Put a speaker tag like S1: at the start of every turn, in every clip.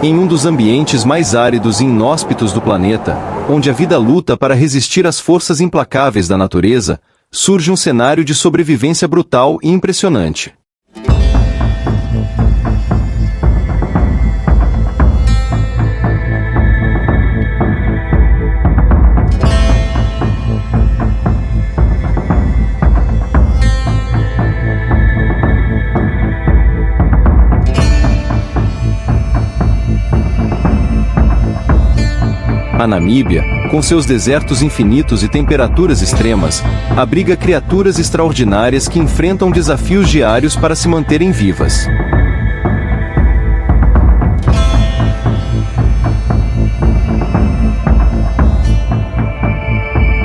S1: Em um dos ambientes mais áridos e inóspitos do planeta, onde a vida luta para resistir às forças implacáveis da natureza, surge um cenário de sobrevivência brutal e impressionante. A Namíbia, com seus desertos infinitos e temperaturas extremas, abriga criaturas extraordinárias que enfrentam desafios diários para se manterem vivas.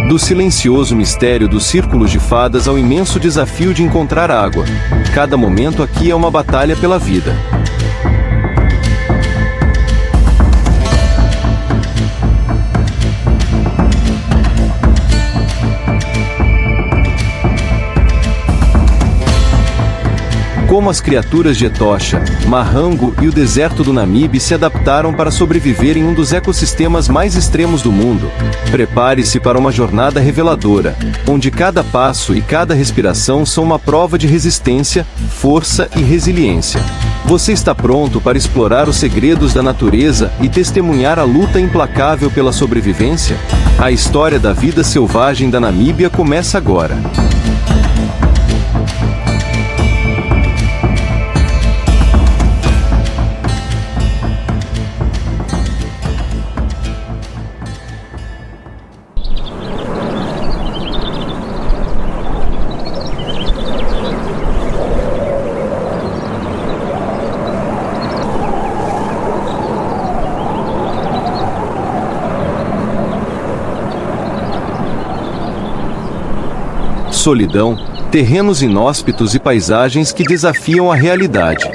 S1: Do silencioso mistério dos círculos de fadas ao imenso desafio de encontrar água, cada momento aqui é uma batalha pela vida. Como as criaturas de Etosha, Mahango e o deserto do Namibe se adaptaram para sobreviver em um dos ecossistemas mais extremos do mundo. Prepare-se para uma jornada reveladora, onde cada passo e cada respiração são uma prova de resistência, força e resiliência. Você está pronto para explorar os segredos da natureza e testemunhar a luta implacável pela sobrevivência? A história da vida selvagem da Namíbia começa agora. Solidão, terrenos inóspitos e paisagens que desafiam a realidade.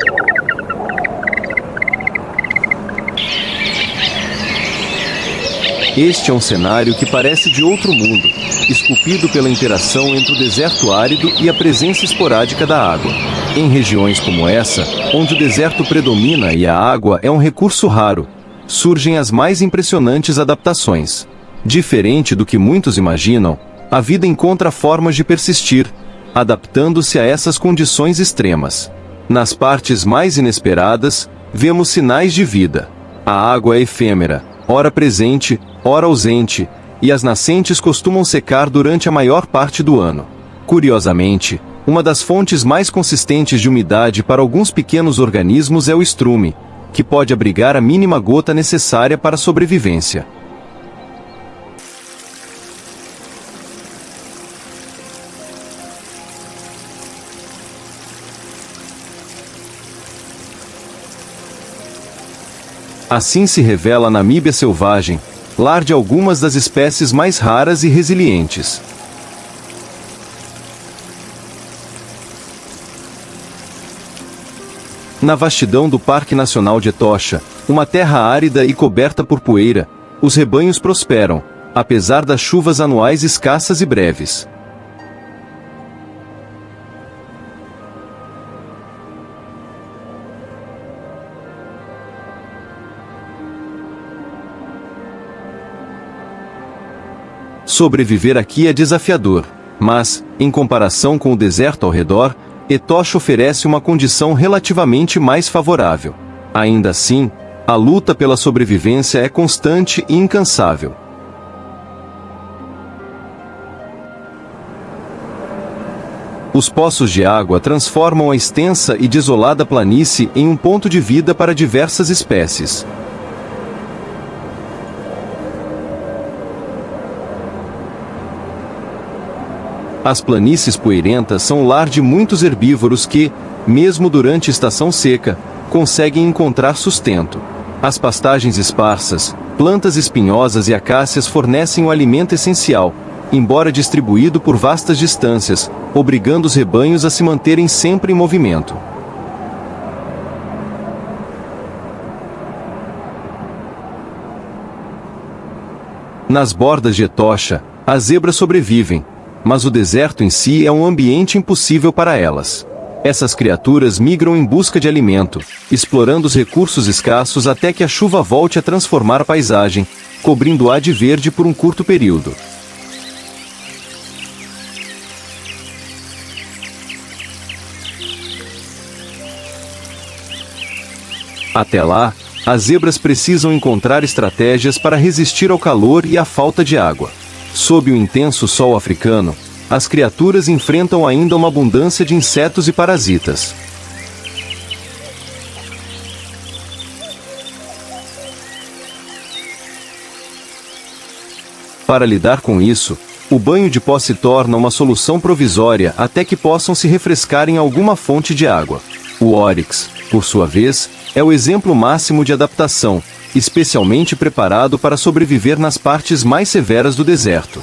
S1: Este é um cenário que parece de outro mundo, esculpido pela interação entre o deserto árido e a presença esporádica da água. Em regiões como essa, onde o deserto predomina e a água é um recurso raro, surgem as mais impressionantes adaptações. Diferente do que muitos imaginam, a vida encontra formas de persistir, adaptando-se a essas condições extremas. Nas partes mais inesperadas, vemos sinais de vida. A água é efêmera, ora presente, ora ausente, e as nascentes costumam secar durante a maior parte do ano. Curiosamente, uma das fontes mais consistentes de umidade para alguns pequenos organismos é o estrume, que pode abrigar a mínima gota necessária para a sobrevivência. Assim se revela a Namíbia selvagem, lar de algumas das espécies mais raras e resilientes. Na vastidão do Parque Nacional de Etosha, uma terra árida e coberta por poeira, os rebanhos prosperam, apesar das chuvas anuais escassas e breves. Sobreviver aqui é desafiador, mas, em comparação com o deserto ao redor, Etosha oferece uma condição relativamente mais favorável. Ainda assim, a luta pela sobrevivência é constante e incansável. Os poços de água transformam a extensa e desolada planície em um ponto de vida para diversas espécies. As planícies poeirentas são lar de muitos herbívoros que, mesmo durante a estação seca, conseguem encontrar sustento. As pastagens esparsas, plantas espinhosas e acácias fornecem o alimento essencial, embora distribuído por vastas distâncias, obrigando os rebanhos a se manterem sempre em movimento. Nas bordas de Etosha, as zebras sobrevivem, mas o deserto em si é um ambiente impossível para elas. Essas criaturas migram em busca de alimento, explorando os recursos escassos até que a chuva volte a transformar a paisagem, cobrindo-a de verde por um curto período. Até lá, as zebras precisam encontrar estratégias para resistir ao calor e à falta de água. Sob o intenso sol africano, as criaturas enfrentam ainda uma abundância de insetos e parasitas. Para lidar com isso, o banho de pó se torna uma solução provisória até que possam se refrescar em alguma fonte de água. O óryx, por sua vez, é o exemplo máximo de adaptação, especialmente preparado para sobreviver nas partes mais severas do deserto.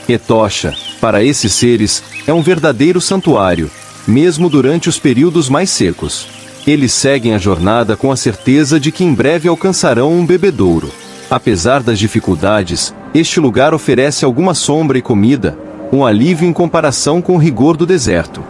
S1: Etosha, para esses seres, é um verdadeiro santuário, mesmo durante os períodos mais secos. Eles seguem a jornada com a certeza de que em breve alcançarão um bebedouro. Apesar das dificuldades, este lugar oferece alguma sombra e comida, um alívio em comparação com o rigor do deserto.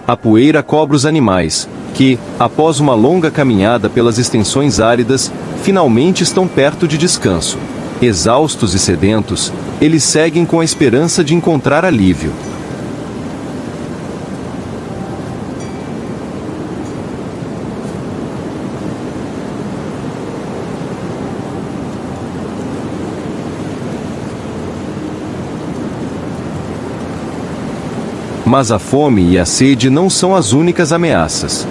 S1: A poeira cobre os animais, que, após uma longa caminhada pelas extensões áridas, finalmente estão perto de descanso. Exaustos e sedentos, eles seguem com a esperança de encontrar alívio. Mas a fome e a sede não são as únicas ameaças.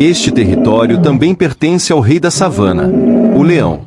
S1: Este território também pertence ao rei da savana, o leão.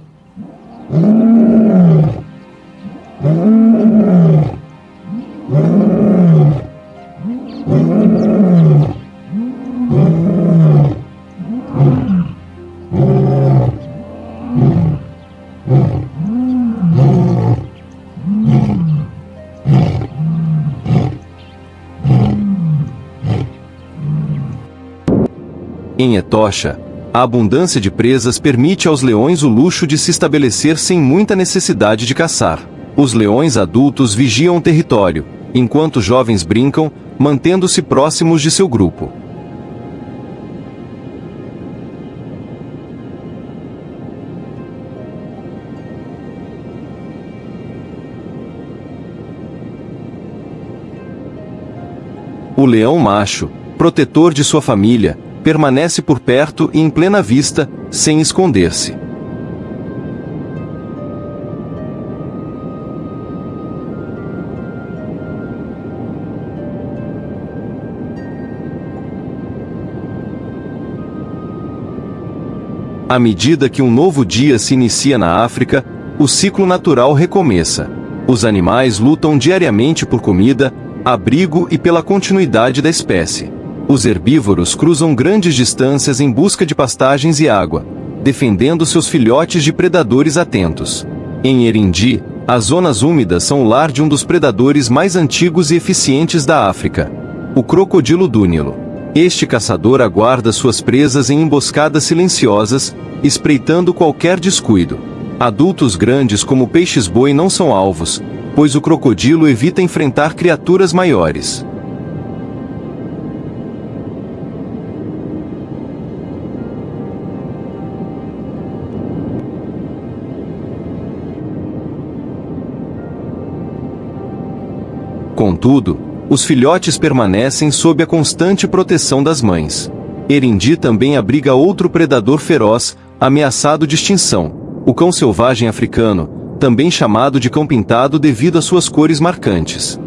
S1: Em Etosha, a abundância de presas permite aos leões o luxo de se estabelecer sem muita necessidade de caçar. Os leões adultos vigiam o território, enquanto os jovens brincam, mantendo-se próximos de seu grupo. O leão macho, protetor de sua família, permanece por perto e em plena vista, sem esconder-se. À medida que um novo dia se inicia na África, o ciclo natural recomeça. Os animais lutam diariamente por comida, abrigo e pela continuidade da espécie. Os herbívoros cruzam grandes distâncias em busca de pastagens e água, defendendo seus filhotes de predadores atentos. Em Erindi, as zonas úmidas são o lar de um dos predadores mais antigos e eficientes da África, o crocodilo dúnilo. Este caçador aguarda suas presas em emboscadas silenciosas, espreitando qualquer descuido. Adultos grandes como peixes-boi não são alvos, pois o crocodilo evita enfrentar criaturas maiores. Contudo, os filhotes permanecem sob a constante proteção das mães. Erindi também abriga outro predador feroz, ameaçado de extinção, o cão selvagem africano, também chamado de cão pintado devido às suas cores marcantes.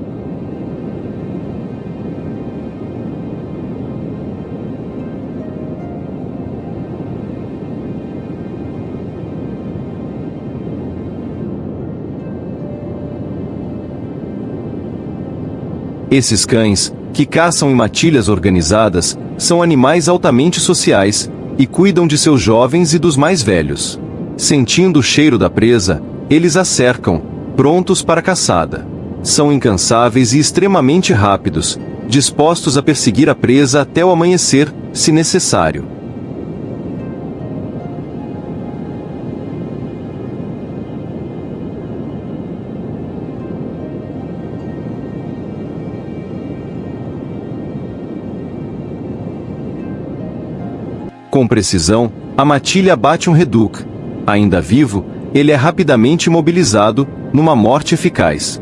S1: Esses cães, que caçam em matilhas organizadas, são animais altamente sociais, e cuidam de seus jovens e dos mais velhos. Sentindo o cheiro da presa, eles a cercam, prontos para a caçada. São incansáveis e extremamente rápidos, dispostos a perseguir a presa até o amanhecer, se necessário. Com precisão, a matilha abate um reduc. Ainda vivo, ele é rapidamente imobilizado, numa morte eficaz.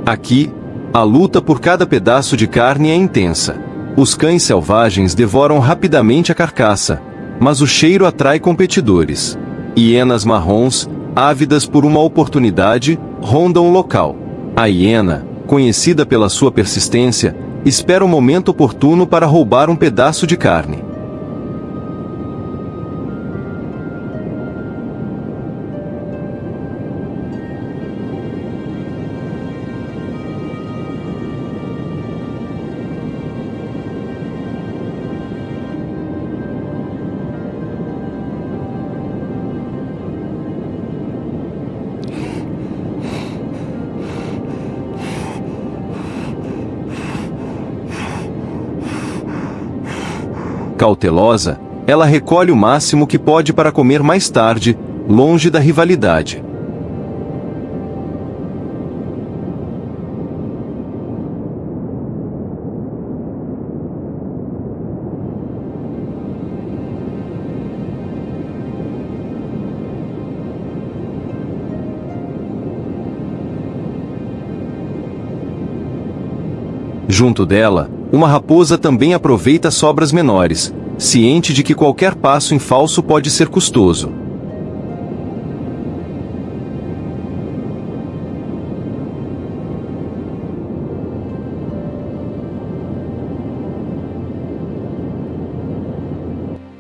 S1: Aqui, a luta por cada pedaço de carne é intensa. Os cães selvagens devoram rapidamente a carcaça, mas o cheiro atrai competidores. Hienas marrons, ávidas por uma oportunidade, rondam o local. A hiena, conhecida pela sua persistência, espera o momento oportuno para roubar um pedaço de carne. Cautelosa, ela recolhe o máximo que pode para comer mais tarde, longe da rivalidade. Junto dela, uma raposa também aproveita sobras menores, ciente de que qualquer passo em falso pode ser custoso.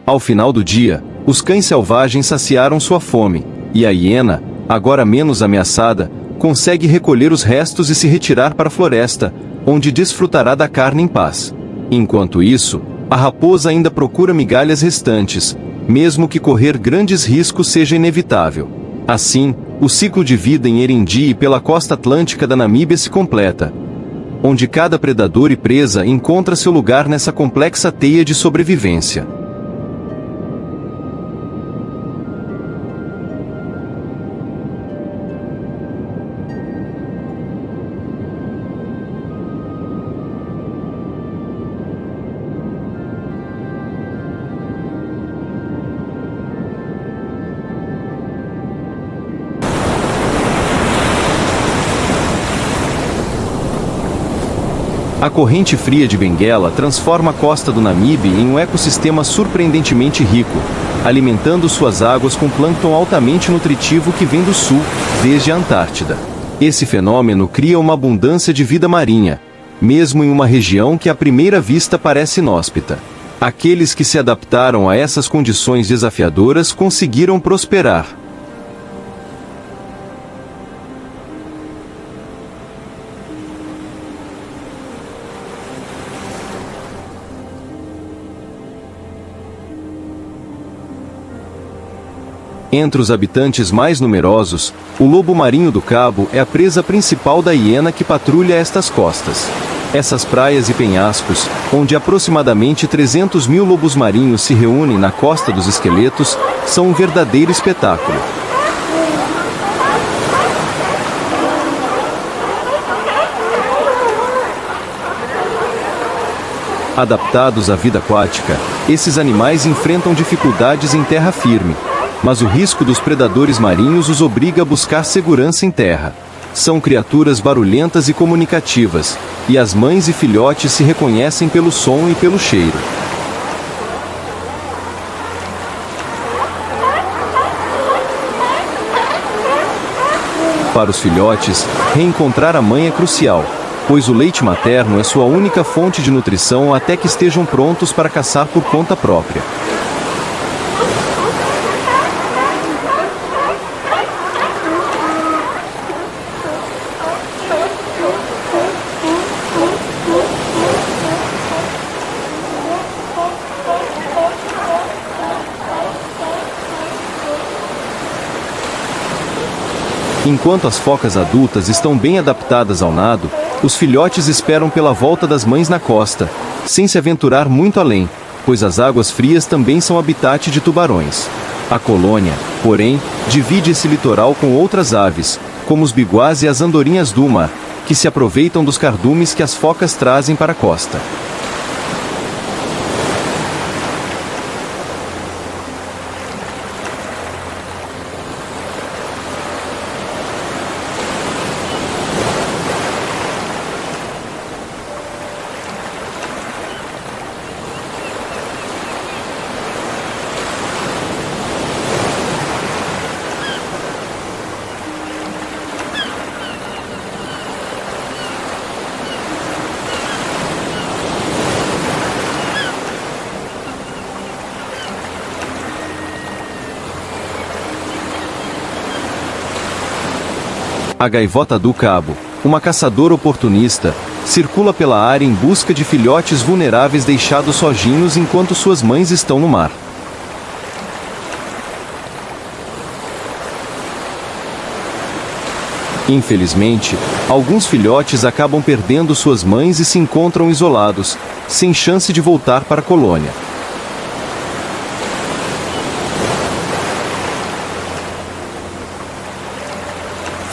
S1: Ao final do dia, os cães selvagens saciaram sua fome, e a hiena, agora menos ameaçada, consegue recolher os restos e se retirar para a floresta, onde desfrutará da carne em paz. Enquanto isso, a raposa ainda procura migalhas restantes, mesmo que correr grandes riscos seja inevitável. Assim, o ciclo de vida em Erendi e pela costa atlântica da Namíbia se completa, onde cada predador e presa encontra seu lugar nessa complexa teia de sobrevivência. A corrente fria de Benguela transforma a costa do Namibe em um ecossistema surpreendentemente rico, alimentando suas águas com plâncton altamente nutritivo que vem do sul, desde a Antártida. Esse fenômeno cria uma abundância de vida marinha, mesmo em uma região que à primeira vista parece inóspita. Aqueles que se adaptaram a essas condições desafiadoras conseguiram prosperar. Entre os habitantes mais numerosos, o lobo marinho do Cabo é a presa principal da hiena que patrulha estas costas. Essas praias e penhascos, onde aproximadamente 300 mil lobos marinhos se reúnem na Costa dos Esqueletos, são um verdadeiro espetáculo. Adaptados à vida aquática, esses animais enfrentam dificuldades em terra firme, mas o risco dos predadores marinhos os obriga a buscar segurança em terra. São criaturas barulhentas e comunicativas, e as mães e filhotes se reconhecem pelo som e pelo cheiro. Para os filhotes, reencontrar a mãe é crucial, pois o leite materno é sua única fonte de nutrição até que estejam prontos para caçar por conta própria. Enquanto as focas adultas estão bem adaptadas ao nado, os filhotes esperam pela volta das mães na costa, sem se aventurar muito além, pois as águas frias também são habitat de tubarões. A colônia, porém, divide esse litoral com outras aves, como os biguás e as andorinhas do mar, que se aproveitam dos cardumes que as focas trazem para a costa. A gaivota do cabo, uma caçadora oportunista, circula pela área em busca de filhotes vulneráveis deixados sozinhos enquanto suas mães estão no mar. Infelizmente, alguns filhotes acabam perdendo suas mães e se encontram isolados, sem chance de voltar para a colônia.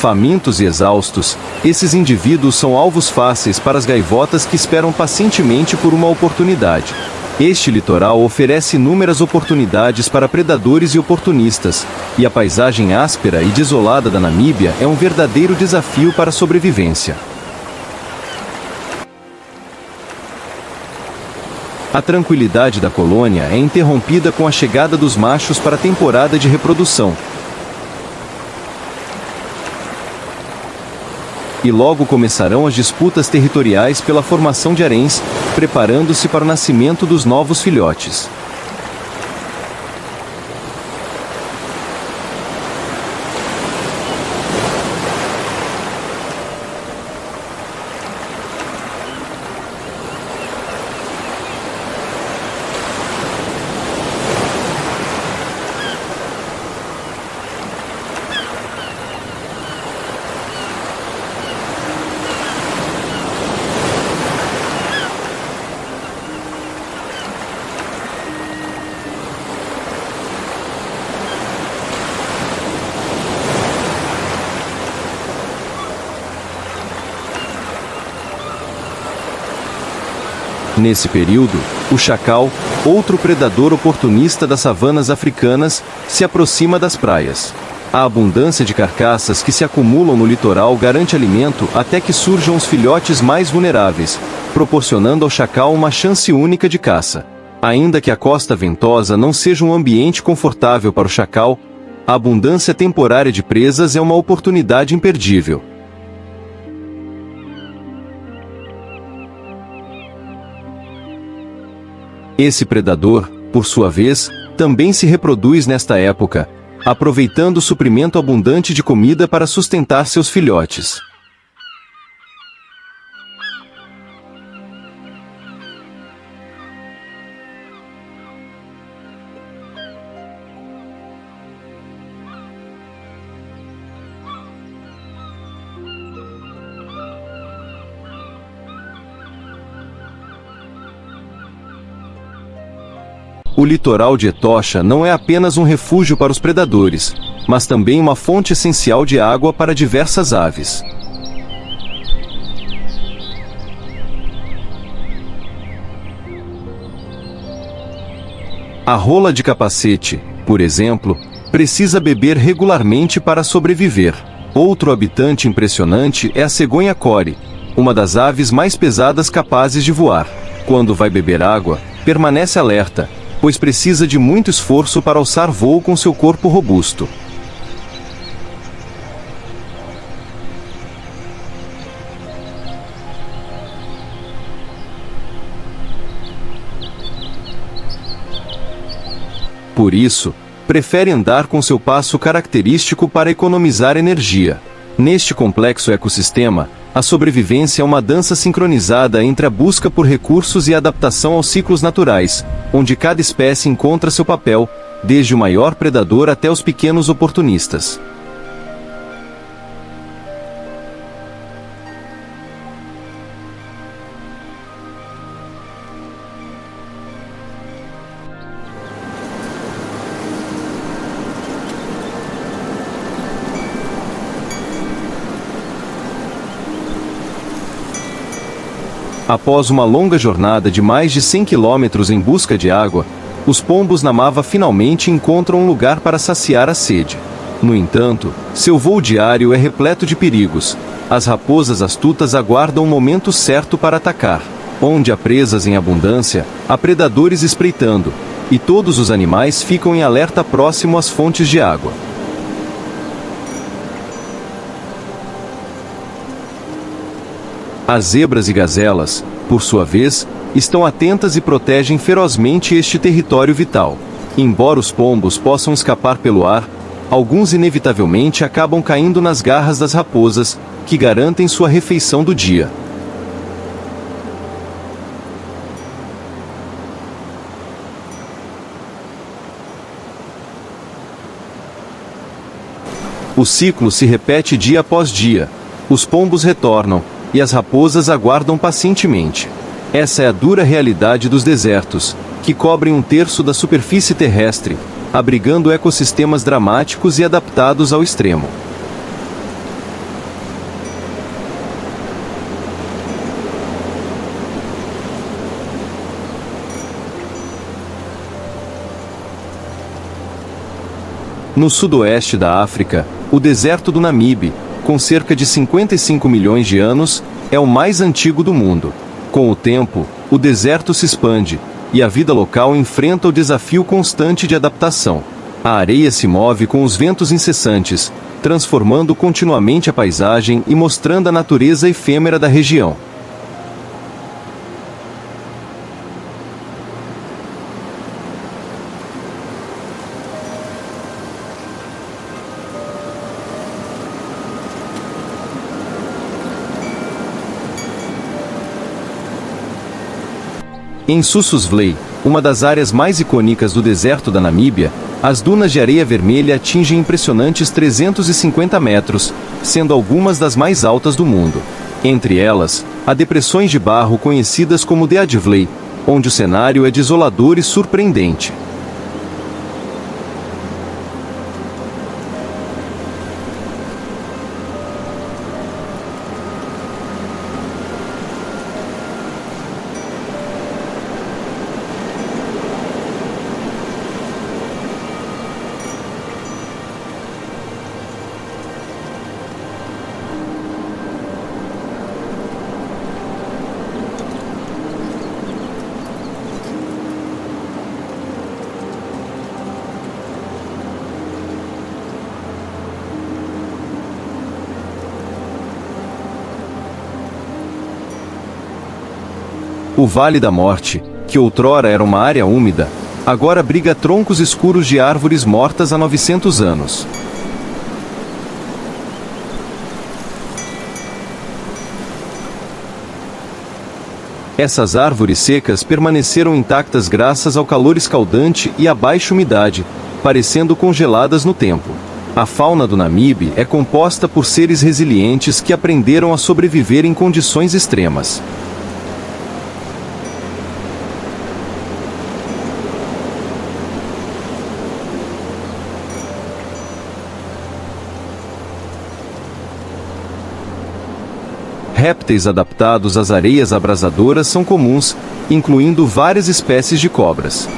S1: Famintos e exaustos, esses indivíduos são alvos fáceis para as gaivotas que esperam pacientemente por uma oportunidade. Este litoral oferece inúmeras oportunidades para predadores e oportunistas, e a paisagem áspera e desolada da Namíbia é um verdadeiro desafio para a sobrevivência. A tranquilidade da colônia é interrompida com a chegada dos machos para a temporada de reprodução. E logo começarão as disputas territoriais pela formação de haréns, preparando-se para o nascimento dos novos filhotes. Nesse período, o chacal, outro predador oportunista das savanas africanas, se aproxima das praias. A abundância de carcaças que se acumulam no litoral garante alimento até que surjam os filhotes mais vulneráveis, proporcionando ao chacal uma chance única de caça. Ainda que a costa ventosa não seja um ambiente confortável para o chacal, a abundância temporária de presas é uma oportunidade imperdível. Esse predador, por sua vez, também se reproduz nesta época, aproveitando o suprimento abundante de comida para sustentar seus filhotes. O litoral de Etosha não é apenas um refúgio para os predadores, mas também uma fonte essencial de água para diversas aves. A rola de capacete, por exemplo, precisa beber regularmente para sobreviver. Outro habitante impressionante é a cegonha core, uma das aves mais pesadas capazes de voar. Quando vai beber água, permanece alerta, pois precisa de muito esforço para alçar voo com seu corpo robusto. Por isso, prefere andar com seu passo característico para economizar energia. Neste complexo ecossistema, a sobrevivência é uma dança sincronizada entre a busca por recursos e a adaptação aos ciclos naturais, onde cada espécie encontra seu papel, desde o maior predador até os pequenos oportunistas. Após uma longa jornada de mais de 100 quilômetros em busca de água, os pombos na mava finalmente encontram um lugar para saciar a sede. No entanto, seu voo diário é repleto de perigos. As raposas astutas aguardam o momento certo para atacar. Onde há presas em abundância, há predadores espreitando, e todos os animais ficam em alerta próximo às fontes de água. As zebras e gazelas, por sua vez, estão atentas e protegem ferozmente este território vital. Embora os pombos possam escapar pelo ar, alguns inevitavelmente acabam caindo nas garras das raposas, que garantem sua refeição do dia. O ciclo se repete dia após dia. Os pombos retornam, e as raposas aguardam pacientemente. Essa é a dura realidade dos desertos, que cobrem um terço da superfície terrestre, abrigando ecossistemas dramáticos e adaptados ao extremo. No sudoeste da África, o deserto do Namibe, com cerca de 55 milhões de anos, é o mais antigo do mundo. Com o tempo, o deserto se expande, e a vida local enfrenta o desafio constante de adaptação. A areia se move com os ventos incessantes, transformando continuamente a paisagem e mostrando a natureza efêmera da região. Em Sossusvlei, uma das áreas mais icônicas do deserto da Namíbia, as dunas de areia vermelha atingem impressionantes 350 metros, sendo algumas das mais altas do mundo. Entre elas, há depressões de barro conhecidas como Deadvlei, onde o cenário é desolador e surpreendente. O Vale da Morte, que outrora era uma área úmida, agora abriga troncos escuros de árvores mortas há 900 anos. Essas árvores secas permaneceram intactas graças ao calor escaldante e à baixa umidade, parecendo congeladas no tempo. A fauna do Namibe é composta por seres resilientes que aprenderam a sobreviver em condições extremas. Répteis adaptados às areias abrasadoras são comuns, incluindo várias espécies de cobras.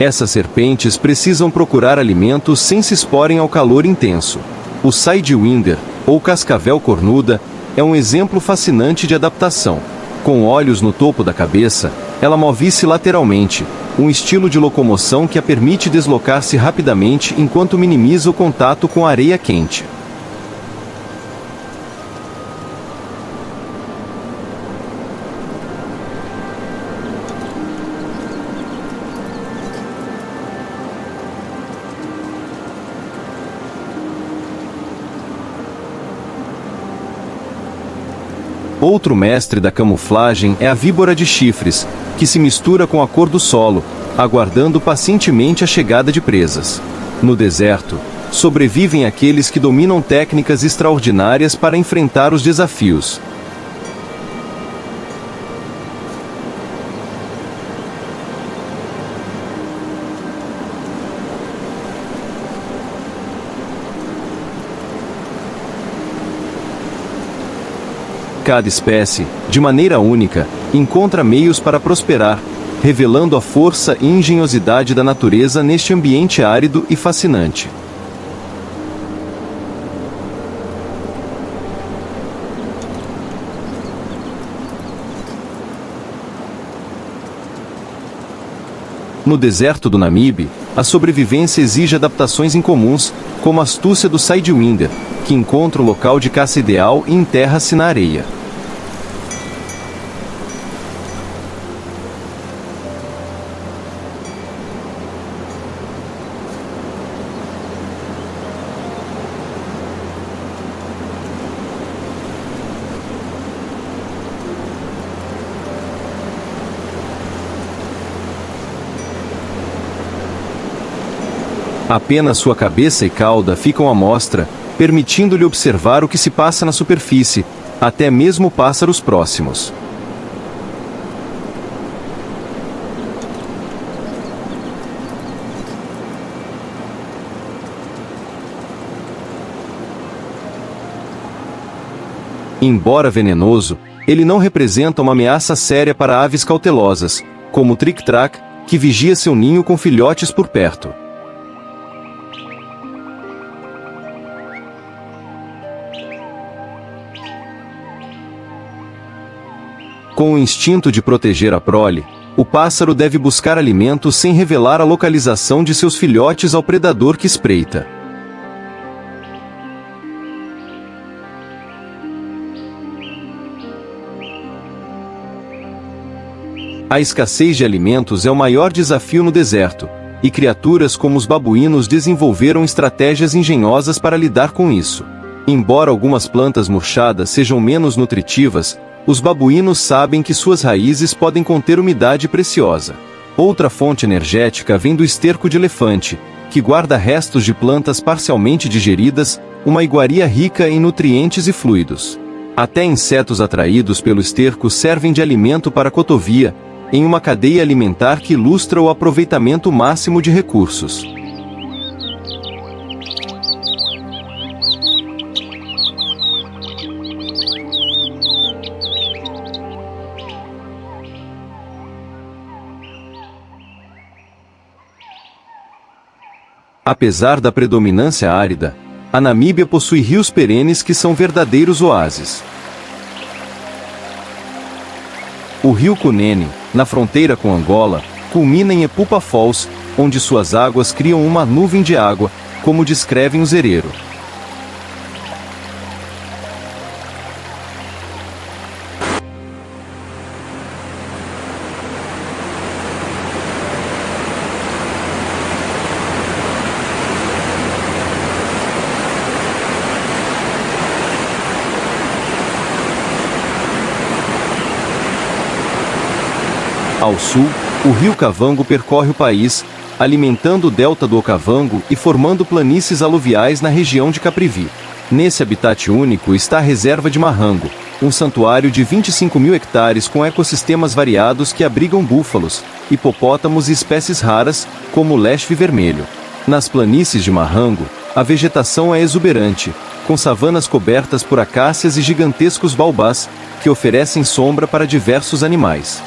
S1: Essas serpentes precisam procurar alimento sem se exporem ao calor intenso. O Sidewinder, ou cascavel cornuda, é um exemplo fascinante de adaptação. Com olhos no topo da cabeça, ela move-se lateralmente, um estilo de locomoção que a permite deslocar-se rapidamente enquanto minimiza o contato com a areia quente. Outro mestre da camuflagem é a víbora de chifres, que se mistura com a cor do solo, aguardando pacientemente a chegada de presas. No deserto, sobrevivem aqueles que dominam técnicas extraordinárias para enfrentar os desafios. Cada espécie, de maneira única, encontra meios para prosperar, revelando a força e engenhosidade da natureza neste ambiente árido e fascinante. No deserto do Namibe, a sobrevivência exige adaptações incomuns, como a astúcia do Sidewinder, que encontra o local de caça ideal e enterra-se na areia. Apenas sua cabeça e cauda ficam à mostra, permitindo-lhe observar o que se passa na superfície, até mesmo pássaros próximos. Embora venenoso, ele não representa uma ameaça séria para aves cautelosas, como o tric-trac, que vigia seu ninho com filhotes por perto. Com o instinto de proteger a prole, o pássaro deve buscar alimento sem revelar a localização de seus filhotes ao predador que espreita. A escassez de alimentos é o maior desafio no deserto, e criaturas como os babuínos desenvolveram estratégias engenhosas para lidar com isso. Embora algumas plantas murchadas sejam menos nutritivas, os babuínos sabem que suas raízes podem conter umidade preciosa. Outra fonte energética vem do esterco de elefante, que guarda restos de plantas parcialmente digeridas, uma iguaria rica em nutrientes e fluidos. Até insetos atraídos pelo esterco servem de alimento para a cotovia, em uma cadeia alimentar que ilustra o aproveitamento máximo de recursos. Apesar da predominância árida, a Namíbia possui rios perenes que são verdadeiros oásis. O rio Kunene, na fronteira com Angola, culmina em Epupa Falls, onde suas águas criam uma nuvem de água, como descrevem os Herero. Ao sul, o rio Kavango percorre o país, alimentando o delta do Okavango e formando planícies aluviais na região de Caprivi. Nesse habitat único está a Reserva de Mahango, um santuário de 25.000 hectares com ecossistemas variados que abrigam búfalos, hipopótamos e espécies raras, como o lechwe vermelho. Nas planícies de Mahango, a vegetação é exuberante, com savanas cobertas por acácias e gigantescos baobás, que oferecem sombra para diversos animais.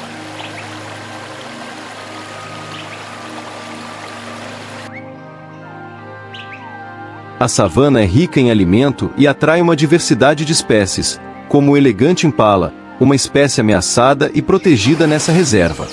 S1: A savana é rica em alimento e atrai uma diversidade de espécies, como o elegante impala, uma espécie ameaçada e protegida nessa reserva.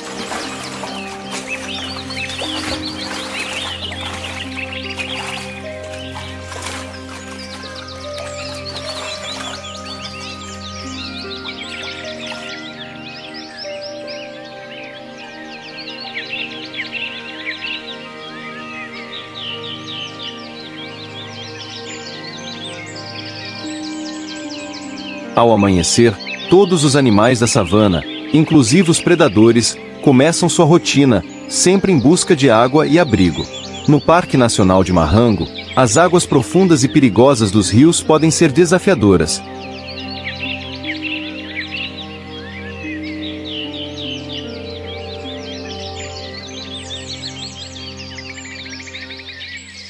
S1: Ao amanhecer, Todos os animais da savana, inclusive os predadores, começam sua rotina, sempre em busca de água e abrigo. No Parque Nacional de Mahango, as águas profundas e perigosas dos rios podem ser desafiadoras.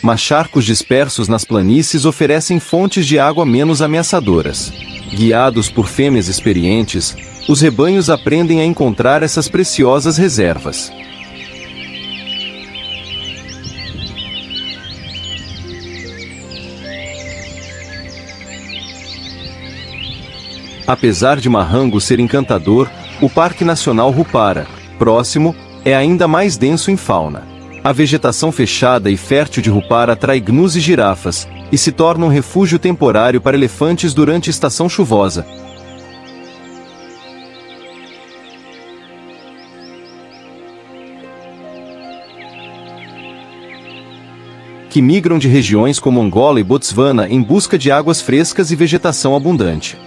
S1: Mas charcos dispersos nas planícies oferecem fontes de água menos ameaçadoras. Guiados por fêmeas experientes, os rebanhos aprendem a encontrar essas preciosas reservas. Apesar de Mahango ser encantador, o Parque Nacional Rupara, próximo, é ainda mais denso em fauna. A vegetação fechada e fértil de Rupara atrai gnus e girafas, e se torna um refúgio temporário para elefantes durante a estação chuvosa. Que migram de regiões como Angola e Botswana em busca de águas frescas e vegetação abundante.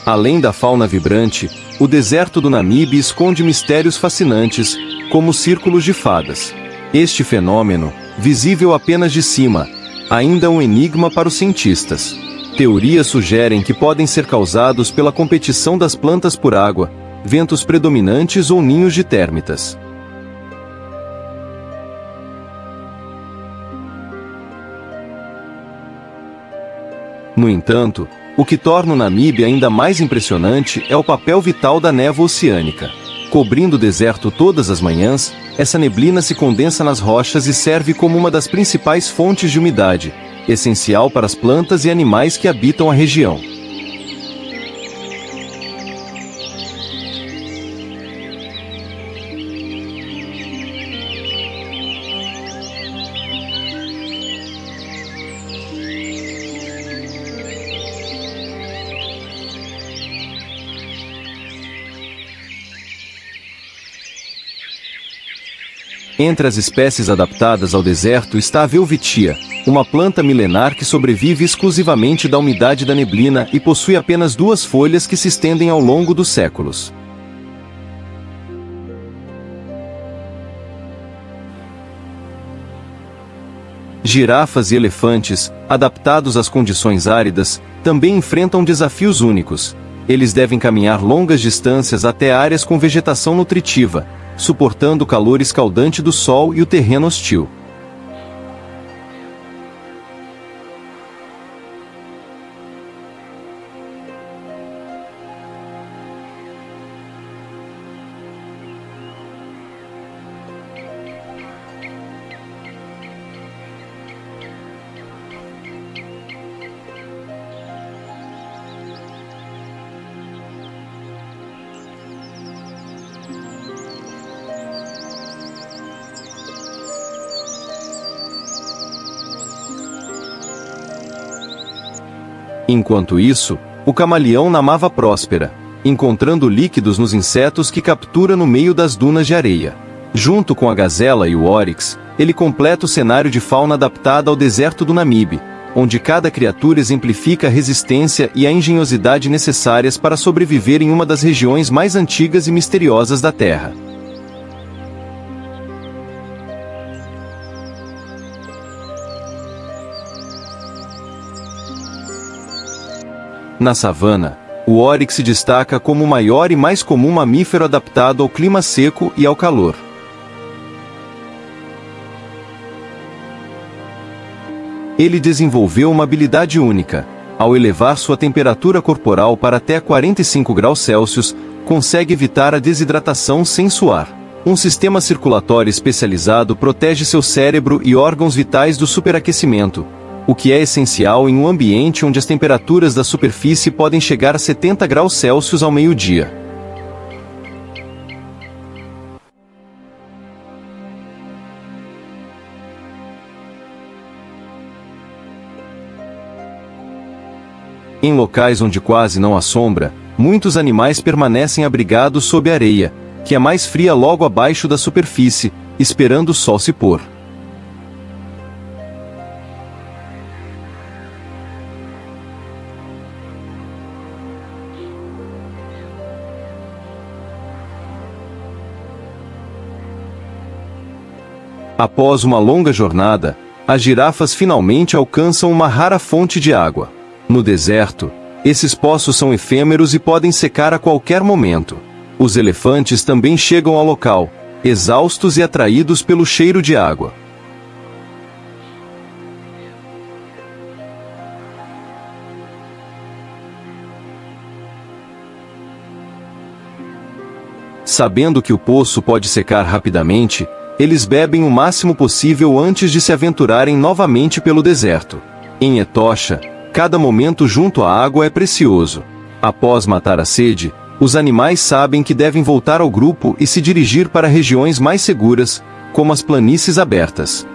S1: Além da fauna vibrante, o deserto do Namibe esconde mistérios fascinantes, como círculos de fadas. Este fenômeno, visível apenas de cima, ainda é um enigma para os cientistas. Teorias sugerem que podem ser causados pela competição das plantas por água, ventos predominantes ou ninhos de térmitas. No entanto, o que torna o Namibe ainda mais impressionante é o papel vital da névoa oceânica. Cobrindo o deserto todas as manhãs, essa neblina se condensa nas rochas e serve como uma das principais fontes de umidade, essencial para as plantas e animais que habitam a região. Entre as espécies adaptadas ao deserto está a Welwitschia, uma planta milenar que sobrevive exclusivamente da umidade da neblina e possui apenas 2 folhas que se estendem ao longo dos séculos. Girafas e elefantes, adaptados às condições áridas, também enfrentam desafios únicos. Eles devem caminhar longas distâncias até áreas com vegetação nutritiva, suportando o calor escaldante do sol e o terreno hostil. Enquanto isso, o camaleão namava próspera, encontrando líquidos nos insetos que captura no meio das dunas de areia. Junto com a gazela e o oryx, ele completa o cenário de fauna adaptada ao deserto do Namibe, onde cada criatura exemplifica a resistência e a engenhosidade necessárias para sobreviver em uma das regiões mais antigas e misteriosas da Terra. Na savana, o oryx se destaca como o maior e mais comum mamífero adaptado ao clima seco e ao calor. Ele desenvolveu uma habilidade única. Ao elevar sua temperatura corporal para até 45 graus Celsius, consegue evitar a desidratação sem suar. Um sistema circulatório especializado protege seu cérebro e órgãos vitais do superaquecimento, o que é essencial em um ambiente onde as temperaturas da superfície podem chegar a 70 graus Celsius ao meio-dia. Em locais onde quase não há sombra, muitos animais permanecem abrigados sob a areia, que é mais fria logo abaixo da superfície, esperando o sol se pôr. Após uma longa jornada, as girafas finalmente alcançam uma rara fonte de água. No deserto, esses poços são efêmeros e podem secar a qualquer momento. Os elefantes também chegam ao local, exaustos e atraídos pelo cheiro de água. Sabendo que o poço pode secar rapidamente, eles bebem o máximo possível antes de se aventurarem novamente pelo deserto. Em Etosha, cada momento junto à água é precioso. Após matar a sede, os animais sabem que devem voltar ao grupo e se dirigir para regiões mais seguras, como as planícies abertas.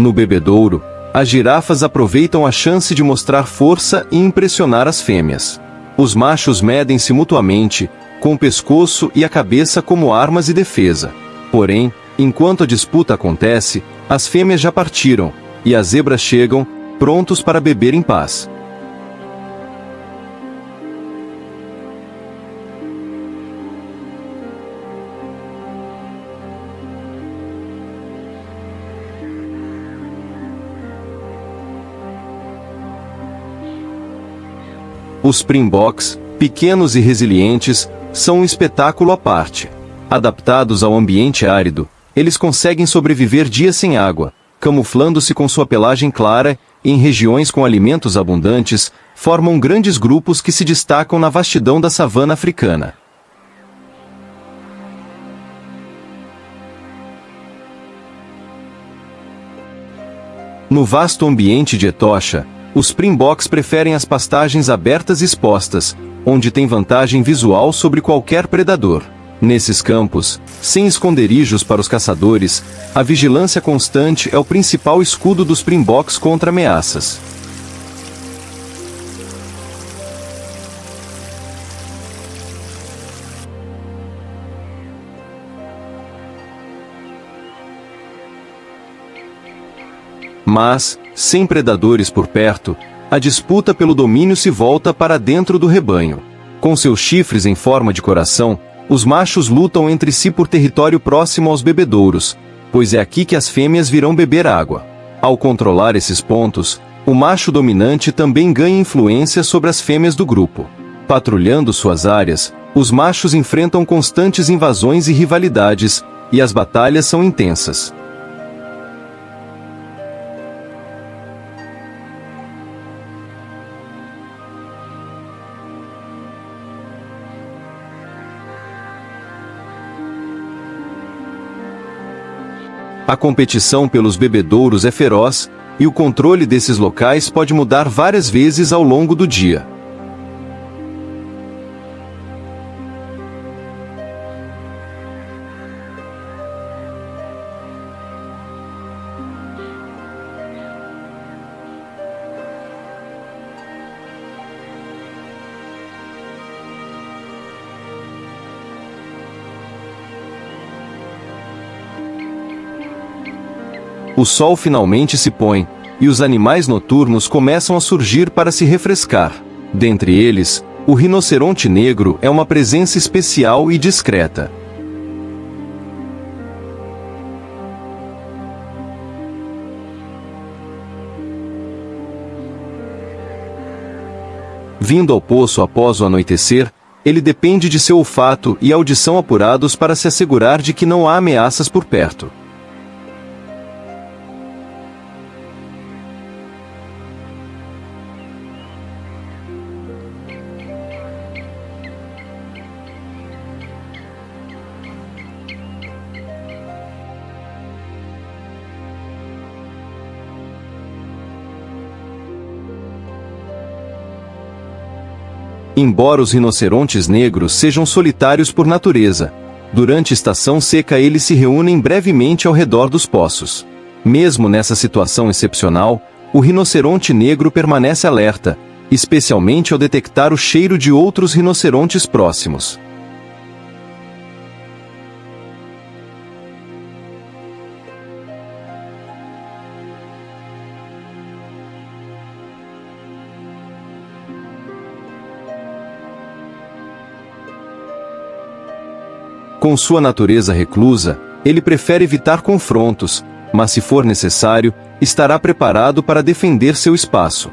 S1: No bebedouro, as girafas aproveitam a chance de mostrar força e impressionar as fêmeas. Os machos medem-se mutuamente, com o pescoço e a cabeça como armas de defesa. Porém, enquanto a disputa acontece, as fêmeas já partiram, e as zebras chegam, prontos para beber em paz. Os Springboks, pequenos e resilientes, são um espetáculo à parte. Adaptados ao ambiente árido, eles conseguem sobreviver dias sem água, camuflando-se com sua pelagem clara, e em regiões com alimentos abundantes, formam grandes grupos que se destacam na vastidão da savana africana. No vasto ambiente de Etosha, os Springboks preferem as pastagens abertas e expostas, onde tem vantagem visual sobre qualquer predador. Nesses campos, sem esconderijos para os caçadores, a vigilância constante é o principal escudo dos Springboks contra ameaças. Mas, sem predadores por perto, a disputa pelo domínio se volta para dentro do rebanho. Com seus chifres em forma de coração, os machos lutam entre si por território próximo aos bebedouros, pois é aqui que as fêmeas virão beber água. Ao controlar esses pontos, o macho dominante também ganha influência sobre as fêmeas do grupo. Patrulhando suas áreas, os machos enfrentam constantes invasões e rivalidades, e as batalhas são intensas. A competição pelos bebedouros é feroz, e o controle desses locais pode mudar várias vezes ao longo do dia. O sol finalmente se põe, e os animais noturnos começam a surgir para se refrescar. Dentre eles, o rinoceronte negro é uma presença especial e discreta. Vindo ao poço após o anoitecer, ele depende de seu olfato e audição apurados para se assegurar de que não há ameaças por perto. Embora os rinocerontes negros sejam solitários por natureza, durante estação seca eles se reúnem brevemente ao redor dos poços. Mesmo nessa situação excepcional, o rinoceronte negro permanece alerta, especialmente ao detectar o cheiro de outros rinocerontes próximos. Com sua natureza reclusa, ele prefere evitar confrontos, mas se for necessário, estará preparado para defender seu espaço.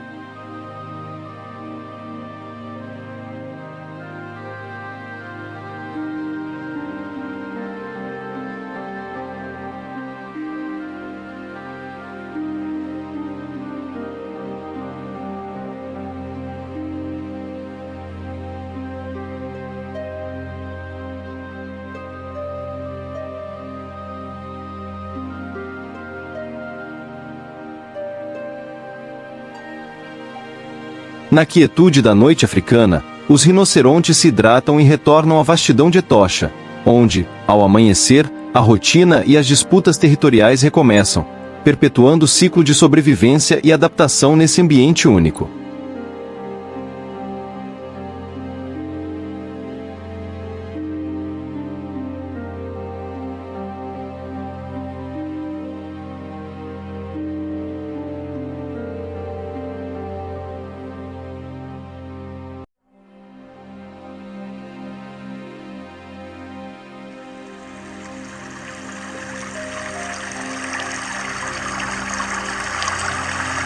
S1: Na quietude da noite africana, os rinocerontes se hidratam e retornam à vastidão de Etosha, onde, ao amanhecer, a rotina e as disputas territoriais recomeçam, perpetuando o ciclo de sobrevivência e adaptação nesse ambiente único.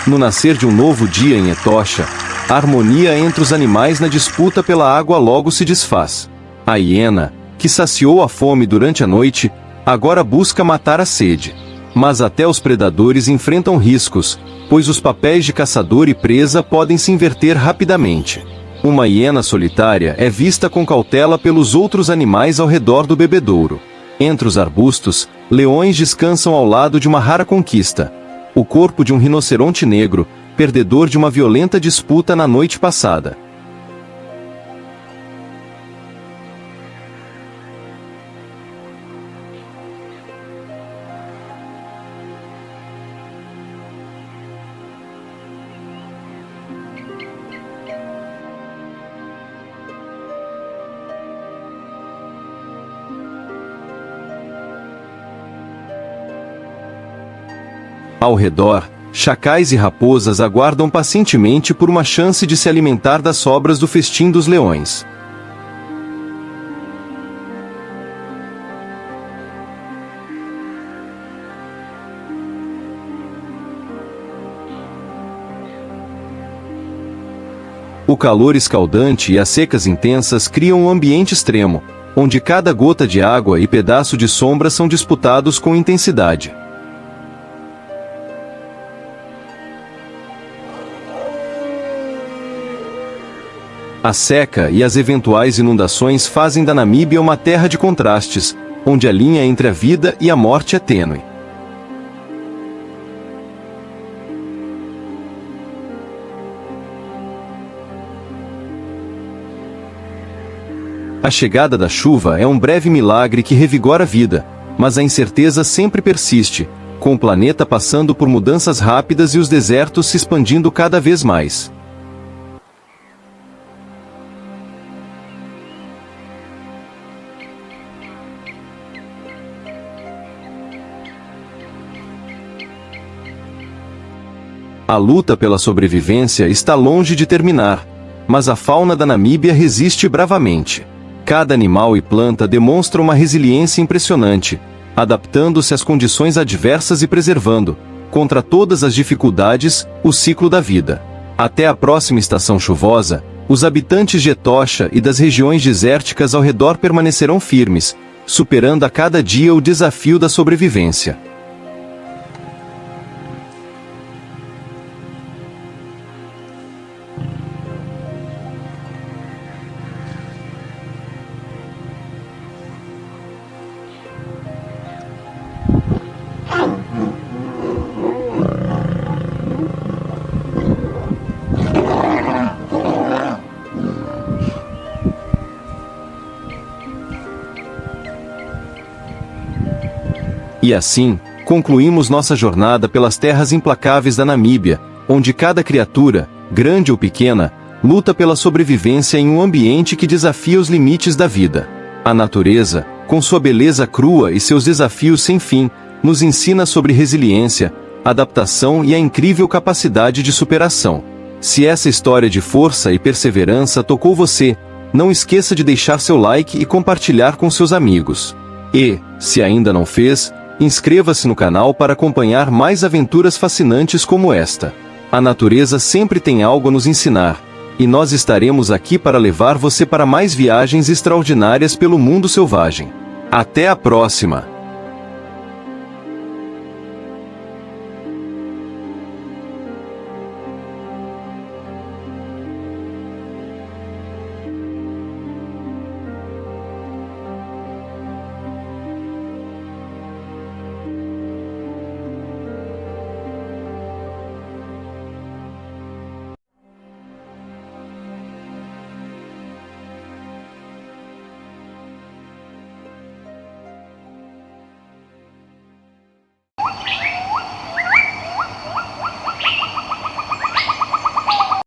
S1: No nascer de um novo dia em Etosha, a harmonia entre os animais na disputa pela água logo se desfaz. A hiena, que saciou a fome durante a noite, agora busca matar a sede. Mas até os predadores enfrentam riscos, pois os papéis de caçador e presa podem se inverter rapidamente. Uma hiena solitária é vista com cautela pelos outros animais ao redor do bebedouro. Entre os arbustos, leões descansam ao lado de uma rara conquista: o corpo de um rinoceronte negro, perdedor de uma violenta disputa na noite passada. Ao redor, chacais e raposas aguardam pacientemente por uma chance de se alimentar das sobras do festim dos leões. O calor escaldante e as secas intensas criam um ambiente extremo, onde cada gota de água e pedaço de sombra são disputados com intensidade. A seca e as eventuais inundações fazem da Namíbia uma terra de contrastes, onde a linha entre a vida e a morte é tênue. A chegada da chuva é um breve milagre que revigora a vida, mas a incerteza sempre persiste, com o planeta passando por mudanças rápidas e os desertos se expandindo cada vez mais. A luta pela sobrevivência está longe de terminar, mas a fauna da Namíbia resiste bravamente. Cada animal e planta demonstra uma resiliência impressionante, adaptando-se às condições adversas e preservando, contra todas as dificuldades, o ciclo da vida. Até a próxima estação chuvosa, os habitantes de Etosha e das regiões desérticas ao redor permanecerão firmes, superando a cada dia o desafio da sobrevivência. E assim, concluímos nossa jornada pelas terras implacáveis da Namíbia, onde cada criatura, grande ou pequena, luta pela sobrevivência em um ambiente que desafia os limites da vida. A natureza, com sua beleza crua e seus desafios sem fim, nos ensina sobre resiliência, adaptação e a incrível capacidade de superação. Se essa história de força e perseverança tocou você, não esqueça de deixar seu like e compartilhar com seus amigos. E, se ainda não fez, inscreva-se no canal para acompanhar mais aventuras fascinantes como esta. A natureza sempre tem algo a nos ensinar, e nós estaremos aqui para levar você para mais viagens extraordinárias pelo mundo selvagem. Até a próxima!